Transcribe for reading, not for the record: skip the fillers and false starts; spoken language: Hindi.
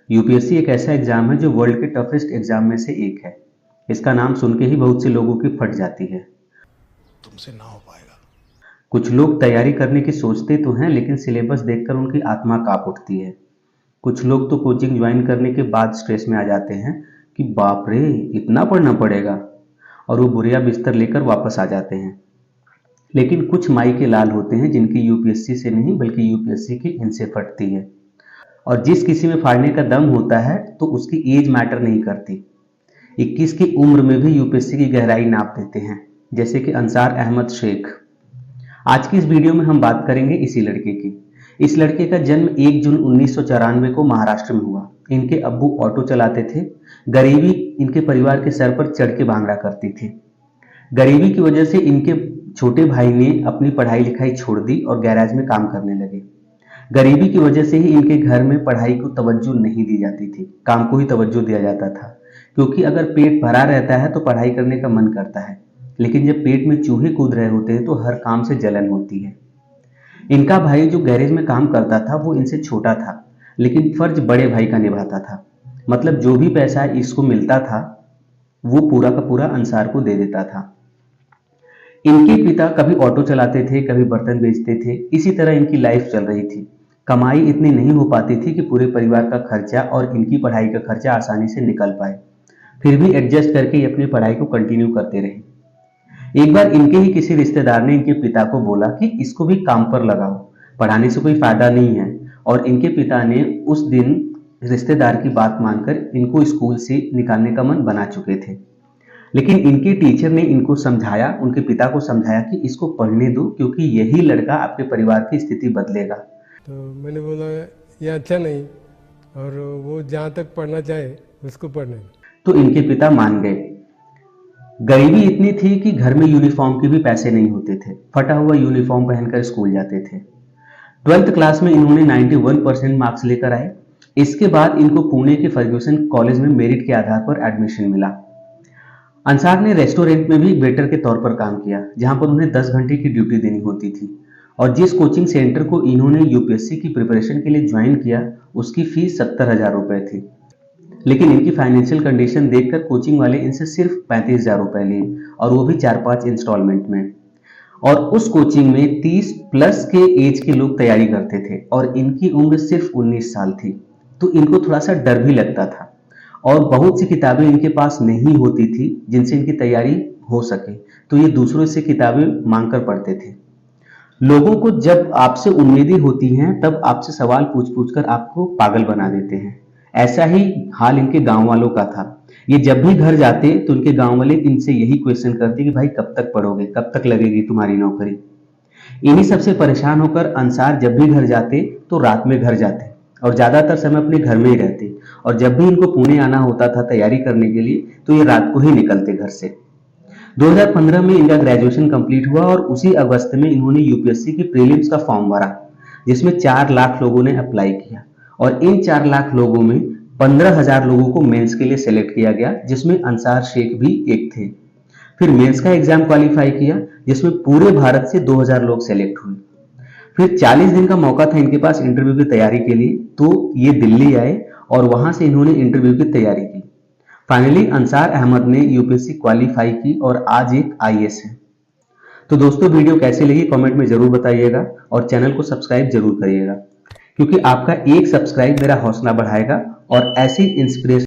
यूपीएससी एक ऐसा एग्जाम है जो वर्ल्ड के टफेस्ट एग्जाम में से एक है। इसका नाम सुन के ही बहुत से लोगों की फट जाती है। तुमसे ना हो पाएगा। कुछ लोग तैयारी करने की सोचते तो हैं, लेकिन सिलेबस देखकर उनकी आत्मा कांप उठती है। कुछ लोग तो कोचिंग ज्वाइन करने के बाद स्ट्रेस में आ जाते हैं कि बाप रे, इतना पढ़ना पड़ेगा, और वो बुरिया बिस्तर लेकर वापस आ जाते हैं। लेकिन कुछ माई के लाल होते हैं जिनकी यूपीएससी से नहीं बल्कि यूपीएससी की इनसे फटती है। और जिस किसी में फाड़ने का दम होता है तो उसकी एज मैटर नहीं करती। 21 की उम्र में भी यूपीएससी की गहराई नाप देते हैं, जैसे कि अंसार अहमद शेख। आज की इस वीडियो में हम बात करेंगे इसी लड़के की। इस लड़के का जन्म 1 जून 1994 को महाराष्ट्र में हुआ। इनके अब्बू ऑटो चलाते थे। गरीबी इनके परिवार के सर पर चढ़ के भांगड़ा करती थी। गरीबी की वजह से इनके छोटे भाई ने अपनी पढ़ाई लिखाई छोड़ दी और गैराज में काम करने लगे। गरीबी की वजह से ही इनके घर में पढ़ाई को तवज्जो नहीं दी जाती थी, काम को ही तवज्जो दिया जाता था। क्योंकि अगर पेट भरा रहता है तो पढ़ाई करने का मन करता है, लेकिन जब पेट में चूहे कूद रहे होते हैं तो हर काम से जलन होती है। इनका भाई जो गैरेज में काम करता था वो इनसे छोटा था, लेकिन फर्ज बड़े भाई का निभाता था। मतलब जो भी पैसा इसको मिलता था वो पूरा का पूरा अंसार को दे देता था। इनके पिता कभी ऑटो चलाते थे, कभी बर्तन बेचते थे। इसी तरह इनकी लाइफ चल रही थी। कमाई इतनी नहीं हो पाती थी कि पूरे परिवार का खर्चा और इनकी पढ़ाई का खर्चा आसानी से निकल पाए। फिर भी एडजस्ट करके ये अपनी पढ़ाई को कंटिन्यू करते रहे। एक बार इनके ही किसी रिश्तेदार ने इनके पिता को बोला कि इसको भी काम पर लगाओ, पढ़ाने से कोई फायदा नहीं है। और इनके पिता ने उस दिन रिश्तेदार की बात मानकर इनको स्कूल से निकालने का मन बना चुके थे। लेकिन इनके टीचर ने इनको समझाया, उनके पिता को समझाया कि इसको पढ़ने दो, क्योंकि यही लड़का आपके परिवार की स्थिति बदलेगा। तो मैंने बोला ये अच्छा नहीं, और वो जहाँ तक पढ़ना चाहे उसको पढ़ने। तो इनके पिता मान गए। गरीबी इतनी थी कि घर में यूनिफॉर्म के भी पैसे नहीं होते थे। फटा हुआ यूनिफॉर्म पहनकर स्कूल जाते थे। 12th क्लास में इन्होंने 91% मार्क्स लेकर आए। इसके बाद इनको पुणे के फर्ग्यूसन कॉलेज में मेरिट के आधार पर एडमिशन मिला। अंसार ने रेस्टोरेंट में भी वेटर के तौर पर काम किया, जहां पर उन्हें 10 घंटे की ड्यूटी देनी होती थी। और जिस कोचिंग सेंटर को इन्होंने यूपीएससी की प्रिपरेशन के लिए ज्वाइन किया, उसकी फीस 70,000 रुपए थी। लेकिन इनकी फाइनेंशियल कंडीशन देखकर कोचिंग वाले इनसे सिर्फ 35,000 रुपए लिए, और वो भी 4-5 इंस्टॉलमेंट में। और उस कोचिंग में 30 प्लस के एज के लोग तैयारी करते थे और इनकी उम्र सिर्फ 19 साल थी। तो इनको थोड़ा सा डर भी लगता था, और बहुत सी किताबें इनके पास नहीं होती थी जिनसे इनकी तैयारी हो सके, तो ये दूसरों से किताबें मांगकर पढ़ते थे। लोगों को जब आपसे उम्मीदें होती हैं तब आपसे सवाल पूछ पूछ कर आपको पागल बना देते हैं। ऐसा ही हाल इनके गांव वालों का था। ये जब भी घर जाते तो इनके गांव वाले इनसे यही क्वेश्चन करते कि भाई कब तक पढ़ोगे, कब तक लगेगी तुम्हारी नौकरी। इन्हीं सबसे परेशान होकर अंसार जब भी घर जाते तो रात में घर जाते और ज्यादातर समय अपने घर में ही रहते। और जब भी इनको पुणे आना होता था तैयारी करने के लिए तो ये रात को ही निकलते घर से। 2015 में इनका ग्रेजुएशन कंप्लीट हुआ और उसी अगस्त में इन्होंने यूपीएससी की प्रीलिम्स का फॉर्म भरा, जिसमें 4 लाख लोगों ने अप्लाई किया। और इन 4 लाख लोगों में 15,000 लोगों को मेंस के लिए सेलेक्ट किया गया, जिसमें अंसार शेख भी एक थे। फिर मेंस का एग्जाम क्वालिफाई किया, जिसमें पूरे भारत से 2,000 लोग सेलेक्ट हुए। फिर 40 दिन का मौका था इनके पास इंटरव्यू की तैयारी के लिए, तो ये दिल्ली आए और वहां से इन्होंने इंटरव्यू की तैयारी की। फाइनली अंसार अहमद ने यूपीएससी क्वालिफाई की और आज एक आईएएस है। तो दोस्तों, वीडियो कैसी लगी कमेंट में जरूर बताइएगा और चैनल को सब्सक्राइब जरूर करिएगा, क्योंकि आपका एक सब्सक्राइब मेरा हौसला बढ़ाएगा और ऐसी इंस्पिरेशन